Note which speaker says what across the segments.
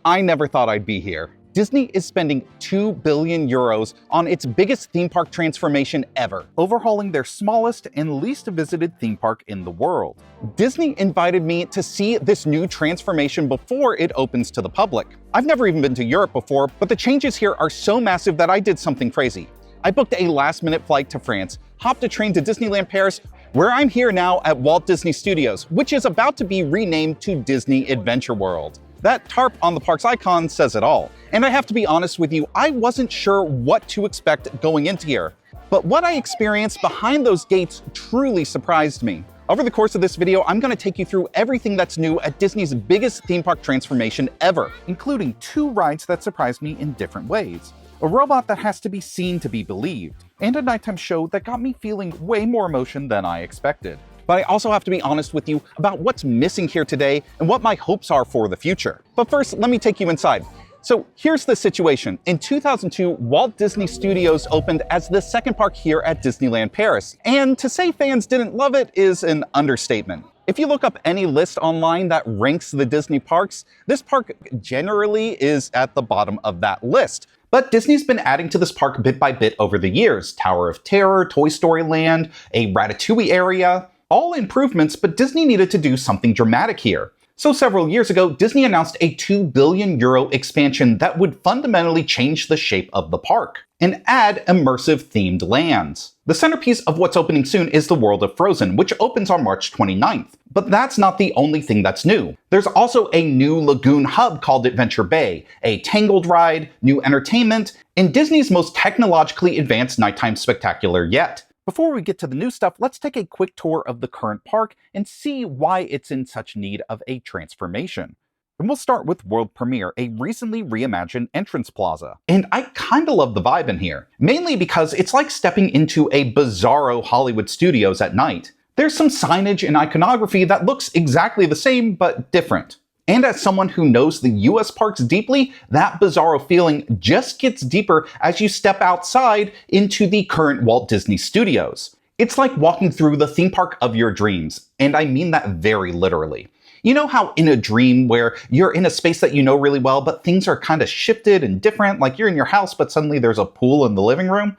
Speaker 1: I never thought I'd be here. Disney is spending 2 billion euros on its biggest theme park transformation ever, overhauling their smallest and least visited theme park in the world. Disney invited me to see this new transformation before it opens to the public. I've never even been to Europe before, but the changes here are so massive that I did something crazy. I booked a last-minute flight to France, hopped a train to Disneyland Paris, where I'm here now at Walt Disney Studios, which is about to be renamed to Disney Adventure World. That tarp on the park's icon says it all. And I have to be honest with you, I wasn't sure what to expect going into here. But what I experienced behind those gates truly surprised me. Over the course of this video, I'm going to take you through everything that's new at Disney's biggest theme park transformation ever, including 2 rides that surprised me in different ways, a robot that has to be seen to be believed, and a nighttime show that got me feeling way more emotion than I expected. But I also have to be honest with you about what's missing here today and what my hopes are for the future. But first, let me take you inside. So here's the situation. In 2002, Walt Disney Studios opened as the second park here at Disneyland Paris. And to say fans didn't love it is an understatement. If you look up any list online that ranks the Disney parks, this park generally is at the bottom of that list. But Disney's been adding to this park bit by bit over the years. Tower of Terror, Toy Story Land, a Ratatouille area. All improvements, but Disney needed to do something dramatic here. So several years ago, Disney announced a 2 billion euro expansion that would fundamentally change the shape of the park and add immersive themed lands. The centerpiece of what's opening soon is the World of Frozen, which opens on March 29th. But that's not the only thing that's new. There's also a new lagoon hub called Adventure Bay, a Tangled ride, new entertainment, and Disney's most technologically advanced nighttime spectacular yet. Before we get to the new stuff, let's take a quick tour of the current park and see why it's in such need of a transformation. And we'll start with World Premiere, a recently reimagined entrance plaza. And I kinda love the vibe in here, mainly because it's like stepping into a bizarro Hollywood Studios at night. There's some signage and iconography that looks exactly the same, but different. And as someone who knows the US parks deeply, that bizarro feeling just gets deeper as you step outside into the current Walt Disney Studios. It's like walking through the theme park of your dreams, and I mean that very literally. You know how in a dream where you're in a space that you know really well, but things are kind of shifted and different, like you're in your house, but suddenly there's a pool in the living room?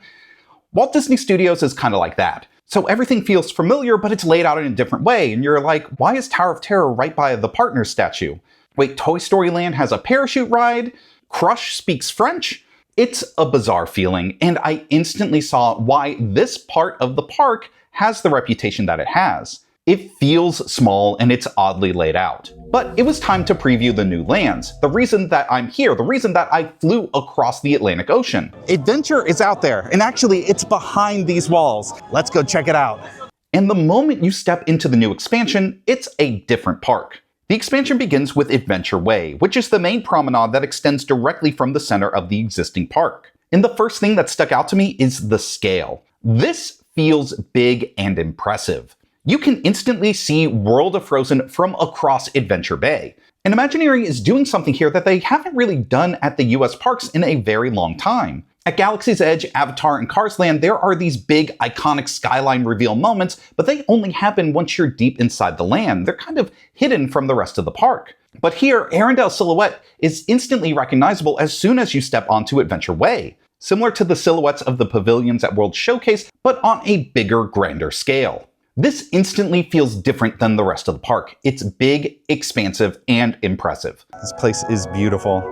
Speaker 1: Walt Disney Studios is kind of like that. So everything feels familiar, but it's laid out in a different way, and you're like, why is Tower of Terror right by the Partners statue? Wait, Toy Story Land has a parachute ride? Crush speaks French? It's a bizarre feeling, and I instantly saw why this part of the park has the reputation that it has. It feels small and it's oddly laid out. But it was time to preview the new lands. The reason that I'm here, the reason that I flew across the Atlantic Ocean. Adventure is out there, and actually it's behind these walls. Let's go check it out. And the moment you step into the new expansion, it's a different park. The expansion begins with Adventure Way, which is the main promenade that extends directly from the center of the existing park. And the first thing that stuck out to me is the scale. This feels big and impressive. You can instantly see World of Frozen from across Adventure Bay. And Imagineering is doing something here that they haven't really done at the US parks in a very long time. At Galaxy's Edge, Avatar, and Cars Land, there are these big, iconic skyline reveal moments, but they only happen once you're deep inside the land. They're kind of hidden from the rest of the park. But here, Arendelle's silhouette is instantly recognizable as soon as you step onto Adventure Way, similar to the silhouettes of the pavilions at World Showcase, but on a bigger, grander scale. This instantly feels different than the rest of the park. It's big, expansive, and impressive. This place is beautiful.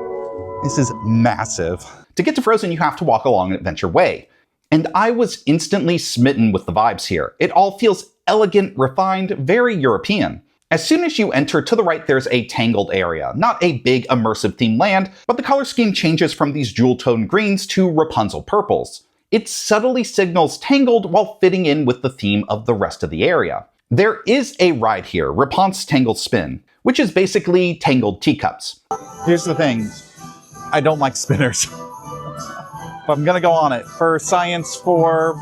Speaker 1: This is massive. To get to Frozen, you have to walk along Adventure Way. And I was instantly smitten with the vibes here. It all feels elegant, refined, very European. As soon as you enter, to the right there's a Tangled area. Not a big immersive themed land, but the color scheme changes from these jewel-toned greens to Rapunzel purples. It subtly signals Tangled while fitting in with the theme of the rest of the area. There is a ride here, Rapunzel's Tangled Spin, which is basically Tangled teacups. Here's the thing, I don't like spinners. But I'm gonna go on it. For science, for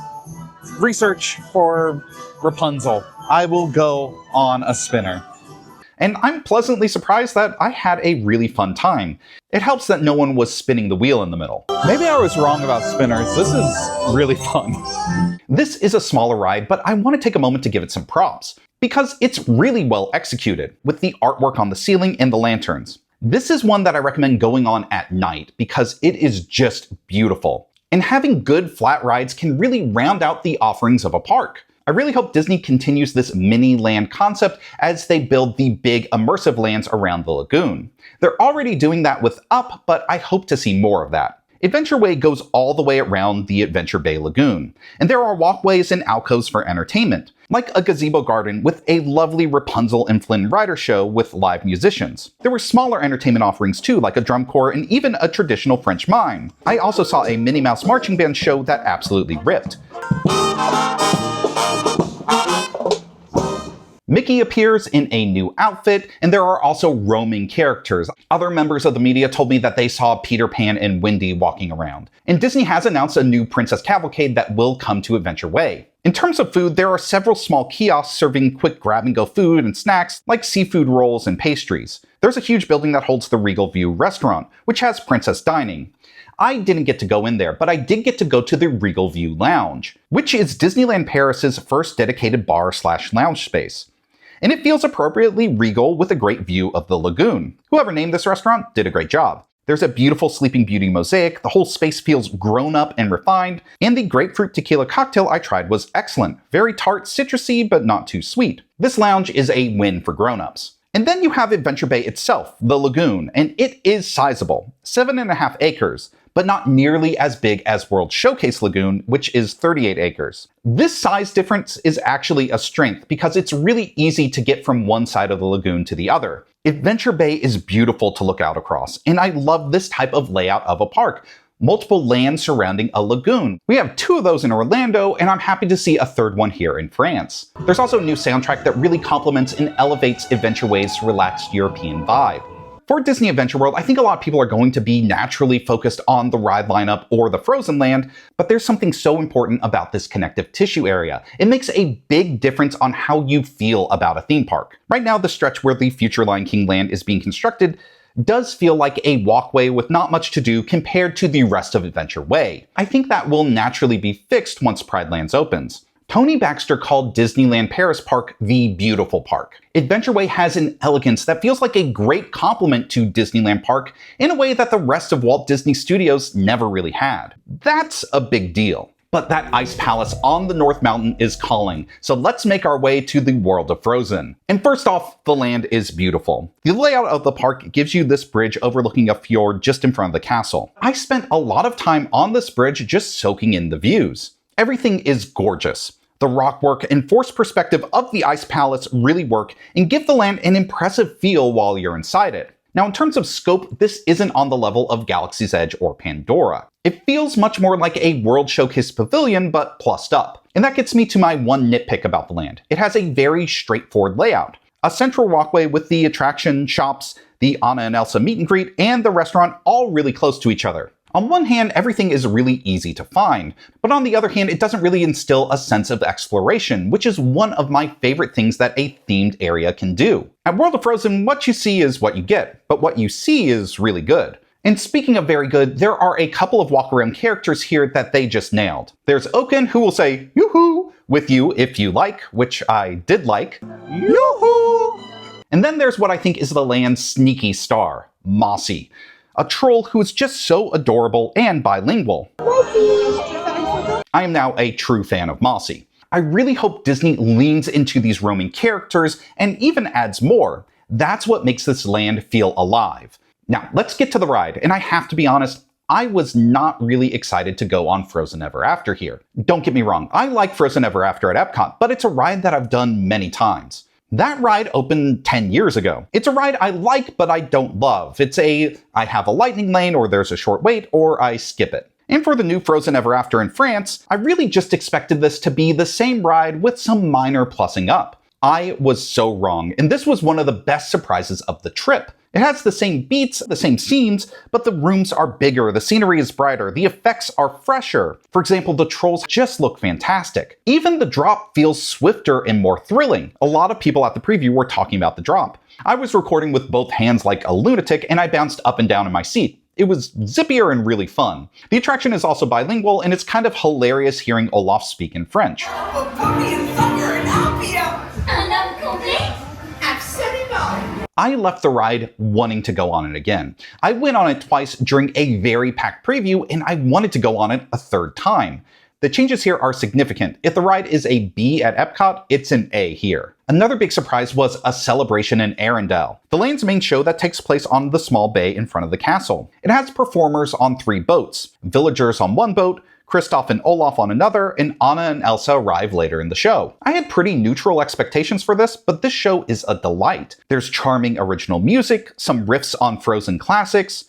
Speaker 1: research, for Rapunzel, I will go on a spinner. And I'm pleasantly surprised that I had a really fun time. It helps that no one was spinning the wheel in the middle. Maybe I was wrong about spinners. This is really fun. This is a smaller ride, but I want to take a moment to give it some props, because it's really well executed, with the artwork on the ceiling and the lanterns. This is one that I recommend going on at night because it is just beautiful. And having good flat rides can really round out the offerings of a park. I really hope Disney continues this mini land concept as they build the big immersive lands around the lagoon. They're already doing that with Up, but I hope to see more of that. Adventure Way goes all the way around the Adventure Bay Lagoon, and there are walkways and alcoves for entertainment, like a gazebo garden with a lovely Rapunzel and Flynn Rider show with live musicians. There were smaller entertainment offerings too, like a drum corps and even a traditional French mime. I also saw a Minnie Mouse marching band show that absolutely ripped. Mickey appears in a new outfit, and there are also roaming characters. Other members of the media told me that they saw Peter Pan and Wendy walking around. And Disney has announced a new Princess Cavalcade that will come to Adventure Way. In terms of food, there are several small kiosks serving quick grab-and-go food and snacks like seafood rolls and pastries. There's a huge building that holds the Regal View restaurant, which has princess dining. I didn't get to go in there, but I did get to go to the Regal View Lounge, which is Disneyland Paris's first dedicated bar/lounge space. And it feels appropriately regal with a great view of the lagoon. Whoever named this restaurant did a great job. There's a beautiful Sleeping Beauty mosaic, the whole space feels grown up and refined, and the grapefruit tequila cocktail I tried was excellent. Very tart, citrusy, but not too sweet. This lounge is a win for grown-ups. And then you have Adventure Bay itself, the lagoon, and it is sizable, 7.5 acres. But not nearly as big as World Showcase Lagoon, which is 38 acres. This size difference is actually a strength because it's really easy to get from one side of the lagoon to the other. Adventure Bay is beautiful to look out across, and I love this type of layout of a park. Multiple lands surrounding a lagoon. We have 2 of those in Orlando, and I'm happy to see a 3rd one here in France. There's also a new soundtrack that really complements and elevates Adventure Way's relaxed European vibe. For Disney Adventure World, I think a lot of people are going to be naturally focused on the ride lineup or the Frozen Land, but there's something so important about this connective tissue area. It makes a big difference on how you feel about a theme park. Right now, the stretch where the future Lion King land is being constructed does feel like a walkway with not much to do compared to the rest of Adventure Way. I think that will naturally be fixed once Pride Lands opens. Tony Baxter called Disneyland Paris Park the beautiful park. Adventure Way has an elegance that feels like a great complement to Disneyland Park in a way that the rest of Walt Disney Studios never really had. That's a big deal. But that ice palace on the North Mountain is calling, so let's make our way to the world of Frozen. And first off, the land is beautiful. The layout of the park gives you this bridge overlooking a fjord just in front of the castle. I spent a lot of time on this bridge just soaking in the views. Everything is gorgeous. The rockwork and forced perspective of the Ice Palace really work and give the land an impressive feel while you're inside it. Now, in terms of scope, this isn't on the level of Galaxy's Edge or Pandora. It feels much more like a World Showcase pavilion, but plussed up. And that gets me to my one nitpick about the land. It has a very straightforward layout. A central walkway with the attraction, shops, the Anna and Elsa meet and greet, and the restaurant all really close to each other. On one hand, everything is really easy to find, but on the other hand, it doesn't really instill a sense of exploration, which is one of my favorite things that a themed area can do. At World of Frozen, what you see is what you get, but what you see is really good. And speaking of very good, there are a couple of walk-around characters here that they just nailed. There's Oaken, who will say, "Yoo-hoo!" with you if you like, which I did like. Yoo-hoo! And then there's what I think is the land's sneaky star, Mossy. A troll who is just so adorable and bilingual. I am now a true fan of Mossy. I really hope Disney leans into these roaming characters and even adds more. That's what makes this land feel alive. Now, let's get to the ride, and I have to be honest, I was not really excited to go on Frozen Ever After here. Don't get me wrong, I like Frozen Ever After at Epcot, but it's a ride that I've done many times. That ride opened 10 years ago. It's a ride I like, but I don't love. It's I have a lightning lane, or there's a short wait, or I skip it. And for the new Frozen Ever After in France, I really just expected this to be the same ride with some minor plussing up. I was so wrong, and this was one of the best surprises of the trip. It has the same beats, the same scenes, but the rooms are bigger, the scenery is brighter, the effects are fresher. For example, the trolls just look fantastic. Even the drop feels swifter and more thrilling. A lot of people at the preview were talking about the drop. I was recording with both hands like a lunatic, and I bounced up and down in my seat. It was zippier and really fun. The attraction is also bilingual, and it's kind of hilarious hearing Olaf speak in French. I left the ride wanting to go on it again. I went on it twice during a very packed preview, and I wanted to go on it a third time. The changes here are significant. If the ride is a B at Epcot, it's an A here. Another big surprise was a celebration in Arendelle, the land's main show that takes place on the small bay in front of the castle. It has performers on 3 boats, villagers on 1 boat, Kristoff and Olaf on another, and Anna and Elsa arrive later in the show. I had pretty neutral expectations for this, but this show is a delight. There's charming original music, some riffs on Frozen classics.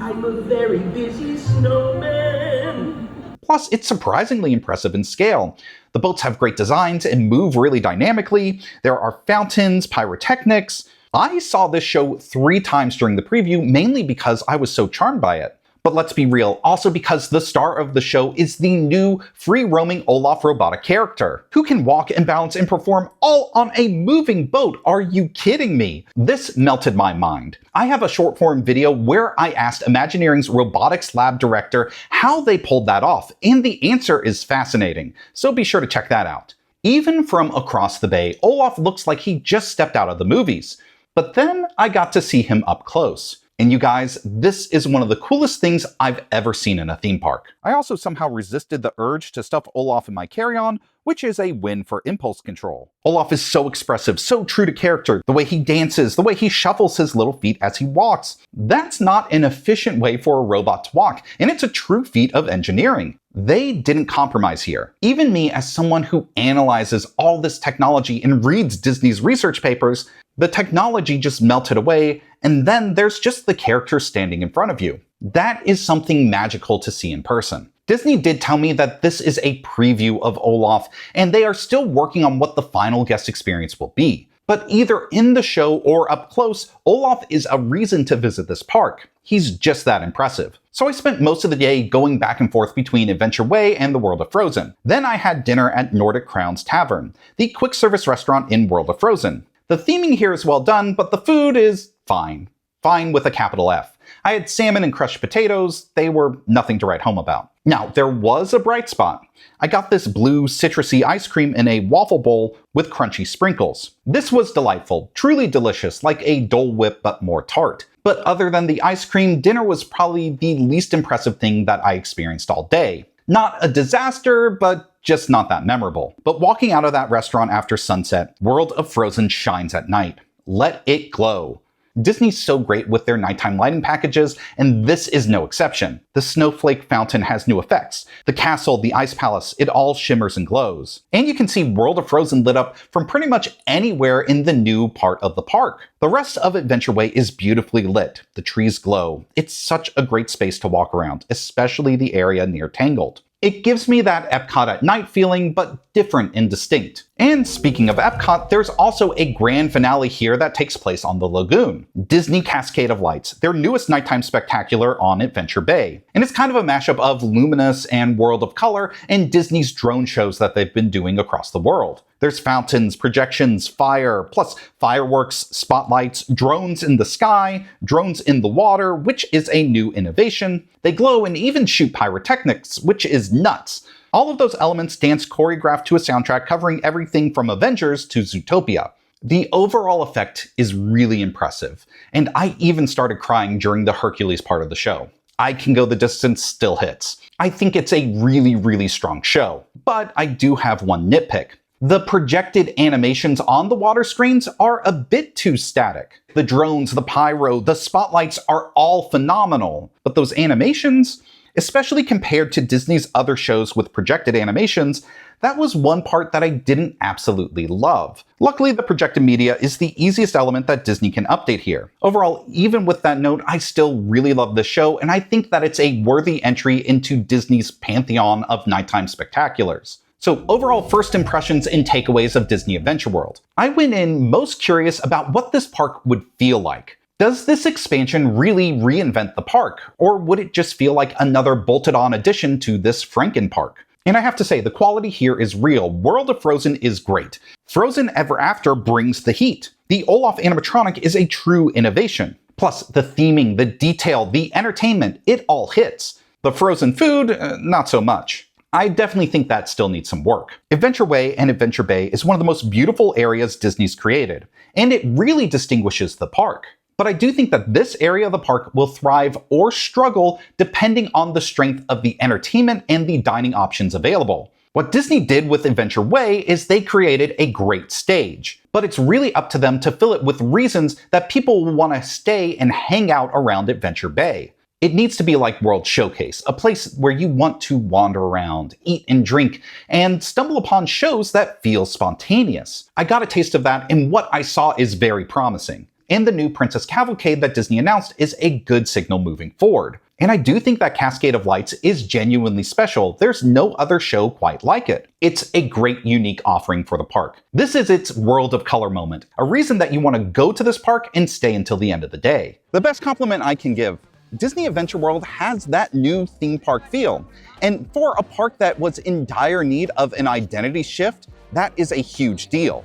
Speaker 2: I'm a very busy snowman.
Speaker 1: Plus, it's surprisingly impressive in scale. The boats have great designs and move really dynamically. There are fountains, pyrotechnics. I saw this show 3 times during the preview, mainly because I was so charmed by it. But let's be real, also because the star of the show is the new free-roaming Olaf robotic character, who can walk and balance and perform all on a moving boat. Are you kidding me? This melted my mind. I have a short-form video where I asked Imagineering's robotics lab director how they pulled that off, and the answer is fascinating, so be sure to check that out. Even from across the bay, Olaf looks like he just stepped out of the movies. But then I got to see him up close. And you guys, this is one of the coolest things I've ever seen in a theme park. I also somehow resisted the urge to stuff Olaf in my carry-on, which is a win for impulse control. Olaf is so expressive, so true to character, the way he dances, the way he shuffles his little feet as he walks. That's not an efficient way for a robot to walk, and it's a true feat of engineering. They didn't compromise here. Even me, as someone who analyzes all this technology and reads Disney's research papers, the technology just melted away, and then there's just the character standing in front of you. That is something magical to see in person. Disney did tell me that this is a preview of Olaf, and they are still working on what the final guest experience will be. But either in the show or up close, Olaf is a reason to visit this park. He's just that impressive. So I spent most of the day going back and forth between Adventure Way and the World of Frozen. Then I had dinner at Nordic Crowns Tavern, the quick service restaurant in World of Frozen. The theming here is well done, but the food is fine. Fine with a capital F. I had salmon and crushed potatoes. They were nothing to write home about. Now, there was a bright spot. I got this blue citrusy ice cream in a waffle bowl with crunchy sprinkles. This was delightful, truly delicious, like a Dole Whip but more tart. But other than the ice cream, dinner was probably the least impressive thing that I experienced all day. Not a disaster, but just not that memorable. But walking out of that restaurant after sunset, World of Frozen shines at night. Let it glow. Disney's so great with their nighttime lighting packages, and this is no exception. The snowflake fountain has new effects. The castle, the ice palace, it all shimmers and glows. And you can see World of Frozen lit up from pretty much anywhere in the new part of the park. The rest of Adventure Way is beautifully lit. The trees glow. It's such a great space to walk around, especially the area near Tangled. It gives me that Epcot at night feeling, but different and distinct. And speaking of Epcot, there's also a grand finale here that takes place on the lagoon. Disney Cascade of Lights, their newest nighttime spectacular on Adventure Bay. And it's kind of a mashup of Luminous and World of Color and Disney's drone shows that they've been doing across the world. There's fountains, projections, fire, plus fireworks, spotlights, drones in the sky, drones in the water, which is a new innovation. They glow and even shoot pyrotechnics, which is nuts. All of those elements dance choreographed to a soundtrack covering everything from Avengers to Zootopia. The overall effect is really impressive, and I even started crying during the Hercules part of the show. I Can Go the Distance still hits. I think it's a really strong show, but I do have one nitpick. The projected animations on the water screens are a bit too static. The drones, the pyro, the spotlights are all phenomenal, but those animations, especially compared to Disney's other shows with projected animations, that was one part that I didn't absolutely love. Luckily, the projected media is the easiest element that Disney can update here. Overall, even with that note, I still really love this show, and I think that it's a worthy entry into Disney's pantheon of nighttime spectaculars. So overall first impressions and takeaways of Disney Adventure World. I went in most curious about what this park would feel like. Does this expansion really reinvent the park, or would it just feel like another bolted-on addition to this Franken park? And I have to say, the quality here is real. World of Frozen is great. Frozen Ever After brings the heat. The Olaf animatronic is a true innovation. Plus, the theming, the detail, the entertainment, it all hits. The Frozen food, not so much. I definitely think that still needs some work. Adventure Way and Adventure Bay is one of the most beautiful areas Disney's created, and it really distinguishes the park. But I do think that this area of the park will thrive or struggle depending on the strength of the entertainment and the dining options available. What Disney did with Adventure Way is they created a great stage, but it's really up to them to fill it with reasons that people will want to stay and hang out around Adventure Bay. It needs to be like World Showcase, a place where you want to wander around, eat and drink, and stumble upon shows that feel spontaneous. I got a taste of that, and what I saw is very promising. And the new Princess Cavalcade that Disney announced is a good signal moving forward. And I do think that Cascade of Lights is genuinely special. There's no other show quite like it. It's a great, unique offering for the park. This is its World of Color moment, a reason that you want to go to this park and stay until the end of the day. The best compliment I can give: Disney Adventure World has that new theme park feel. And for a park that was in dire need of an identity shift, that is a huge deal.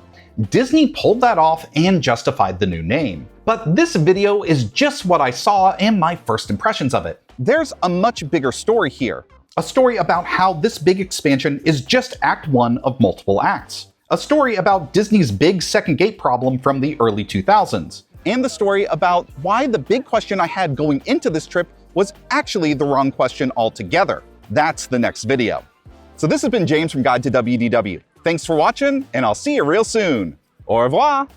Speaker 1: Disney pulled that off and justified the new name. But this video is just what I saw and my first impressions of it. There's a much bigger story here. A story about how this big expansion is just Act 1 of multiple acts. A story about Disney's big second gate problem from the early 2000s. And the story about why the big question I had going into this trip was actually the wrong question altogether. That's the next video. So this has been James from Guide to WDW. Thanks for watching, and I'll see you real soon. Au revoir!